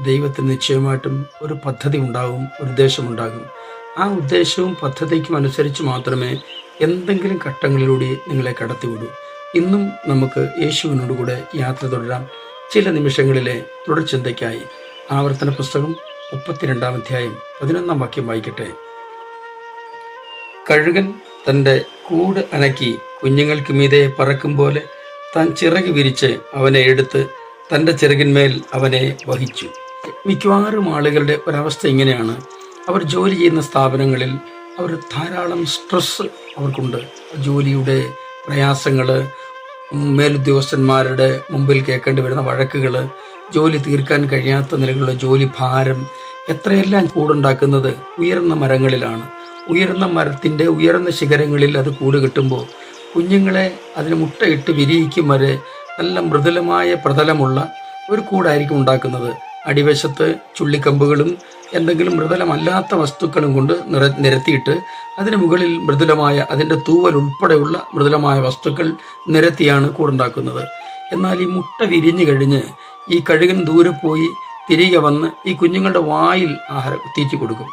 ദൈവത്തിന് നിശ്ചയമായിട്ടും ഒരു പദ്ധതി ഉണ്ടാകും, ഒരു ഉദ്ദേശമുണ്ടാകും. ആ ഉദ്ദേശവും പദ്ധതിക്കും അനുസരിച്ച് മാത്രമേ എന്തെങ്കിലും ഘട്ടങ്ങളിലൂടെ നിങ്ങളെ കടത്തിവിടൂ. ഇന്നും നമുക്ക് യേശുവിനോട് കൂടെ യാത്ര തുടരാം. ചില നിമിഷങ്ങളിലെ തുടർചിന്തയ്ക്കായി ആവർത്തന പുസ്തകം 32-ാം അധ്യായം 11-ാം വാക്യം വായിക്കട്ടെ. കഴുകൻ തൻ്റെ കൂട് അനക്കി കുഞ്ഞുങ്ങൾക്ക് മീതെ പറക്കും പോലെ താൻ ചിറക് വിരിച്ച് അവനെ എടുത്ത് തൻ്റെ ചിറകിന്മേൽ അവനെ വഹിച്ചു. മിക്കവാറും ആളുകളുടെ ഒരവസ്ഥ ഇങ്ങനെയാണ്. അവർ ജോലി ചെയ്യുന്ന സ്ഥാപനങ്ങളിൽ അവർ ധാരാളം സ്ട്രെസ് അവർക്കുണ്ട്. ജോലിയുടെ പ്രയാസങ്ങൾ, മേലുദ്യോഗസ്ഥന്മാരുടെ മുമ്പിൽ കേൾക്കേണ്ടി വരുന്ന വഴക്കുകൾ, ജോലി തീർക്കാൻ കഴിയാത്ത നിലകളുള്ള ജോലി ഭാരം, എത്രയെല്ലാം കൂടുണ്ടാക്കുന്നത് ഉയർന്ന മരങ്ങളിലാണ്. ഉയർന്ന മരത്തിൻ്റെ ഉയർന്ന ശിഖരങ്ങളിൽ അത് കൂട് കിട്ടുമ്പോൾ കുഞ്ഞുങ്ങളെ അതിന് മുട്ടയിട്ട് വിരിയിക്കും വരെ നല്ല മൃദുലമായ പ്രതലമുള്ള ഒരു കൂടായിരിക്കും ഉണ്ടാക്കുന്നത്. അടിവശത്ത് ചുള്ളിക്കമ്പുകളും എന്തെങ്കിലും മൃദുലമല്ലാത്ത വസ്തുക്കളും കൊണ്ട് നിരത്തിയിട്ട് അതിന് മുകളിൽ മൃദുലമായ അതിൻ്റെ തൂവൽ ഉൾപ്പെടെയുള്ള മൃദുലമായ വസ്തുക്കൾ നിരത്തിയാണ് കൂടുണ്ടാക്കുന്നത്. എന്നാൽ ഈ മുട്ട വിരിഞ്ഞു കഴിഞ്ഞ് ഈ കഴുകൻ ദൂരെ പോയി തിരികെ വന്ന് ഈ കുഞ്ഞുങ്ങളുടെ വായിൽ ആഹാരം തീറ്റി കൊടുക്കും.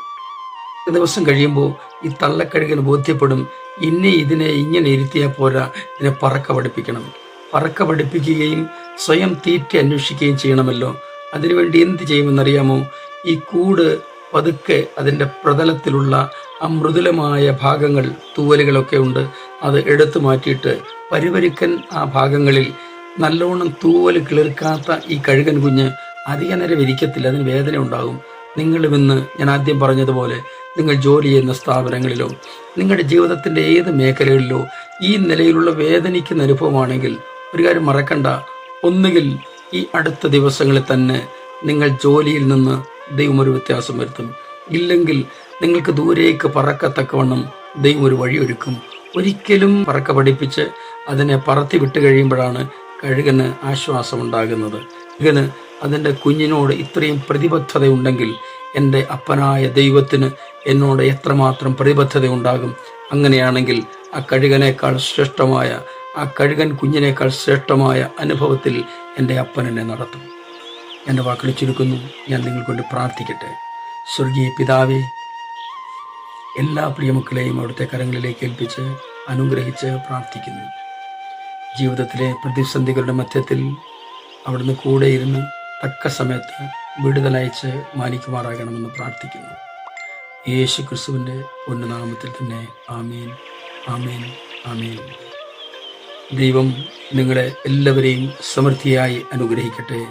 ദിവസം കഴിയുമ്പോൾ ഈ തള്ളക്കഴുകന് ബോധ്യപ്പെടും, ഇനി ഇതിനെ ഇങ്ങനെ ഇരുത്തിയാൽ പോരാ, ഇതിനെ പറക്ക പഠിപ്പിക്കണം. പറക്ക പഠിപ്പിക്കുകയും സ്വയം തീറ്റ അന്വേഷിക്കുകയും ചെയ്യണമല്ലോ. അതിനുവേണ്ടി എന്ത് ചെയ്യുമെന്നറിയാമോ? ഈ കൂട് പതുക്കെ അതിൻ്റെ പ്രതലത്തിലുള്ള ആ മൃദുലമായ ഭാഗങ്ങൾ, തൂവലുകളൊക്കെ ഉണ്ട്, അത് എടുത്തു മാറ്റിയിട്ട് പരിപരുക്കൻ ആ ഭാഗങ്ങളിൽ നല്ലോണം തൂവൽ കിളിർക്കാത്ത ഈ കഴുകൻ കുഞ്ഞ് അധിക നേരം ഇരിക്കത്തില്ല, അതിന് വേദന ഉണ്ടാകും. നിങ്ങളും ഇന്ന് ഞാൻ ആദ്യം പറഞ്ഞതുപോലെ നിങ്ങൾ ജോലി ചെയ്യുന്ന സ്ഥാപനങ്ങളിലോ നിങ്ങളുടെ ജീവിതത്തിൻ്റെ ഏത് മേഖലകളിലോ ഈ നിലയിലുള്ള വേദനിക്കുന്ന അനുഭവമാണെങ്കിൽ ഒരു കാര്യം മറക്കണ്ട. ഒന്നുകിൽ ഈ അടുത്ത ദിവസങ്ങളിൽ തന്നെ നിങ്ങൾ ജോലിയിൽ നിന്ന് ദൈവം ഒരു വ്യത്യാസം വരുത്തും. ഇല്ലെങ്കിൽ നിങ്ങൾക്ക് ദൂരേക്ക് പറക്കത്തക്കവണ്ണം ദൈവം ഒരു വഴിയൊരുക്കും. ഒരിക്കലും പറക്ക പഠിപ്പിച്ച് അതിനെ പറത്തി വിട്ട് കഴിയുമ്പോഴാണ് കഴുകന് ആശ്വാസം ഉണ്ടാകുന്നത്. കഴുകന് അതിൻ്റെ കുഞ്ഞിനോട് ഇത്രയും പ്രതിബദ്ധതയുണ്ടെങ്കിൽ എൻ്റെ അപ്പനായ ദൈവത്തിന് എന്നോട് എത്രമാത്രം പ്രതിബദ്ധത ഉണ്ടാകും. അങ്ങനെയാണെങ്കിൽ ആ കഴുകനേക്കാൾ ശ്രേഷ്ഠമായ, ആ കഴുകൻ കുഞ്ഞിനേക്കാൾ ശ്രേഷ്ഠമായ അനുഭവത്തിൽ എൻ്റെ അപ്പൻ എന്നെ നടത്തും. എൻ്റെ വാക്കുകൾ ചുരുക്കുന്നു. ഞാൻ നിങ്ങൾക്കൊണ്ട് പ്രാർത്ഥിക്കട്ടെ. സ്വർഗീയ പിതാവേ, എല്ലാ പ്രിയമക്കളെയും അവിടുത്തെ കരങ്ങളിലേക്ക് ഏൽപ്പിച്ച് അനുഗ്രഹിച്ച് പ്രാർത്ഥിക്കുന്നു. ജീവിതത്തിലെ പ്രതിസന്ധികളുടെ മധ്യത്തിൽ അവിടുന്ന് കൂടെ ഇരുന്ന് തക്ക സമയത്ത് വിടുതലയച്ച് മാനിക്കുമാറാകണമെന്ന് പ്രാർത്ഥിക്കുന്നു. യേശു ക്രിസ്തുവിൻ്റെ പൊന്നുനാമത്തിൽ തന്നെ ആമേൻ, ആമേൻ, ആമേൻ. ദൈവം നിങ്ങളെ എല്ലാവരെയും സമൃദ്ധിയായി അനുഗ്രഹിക്കട്ടെ.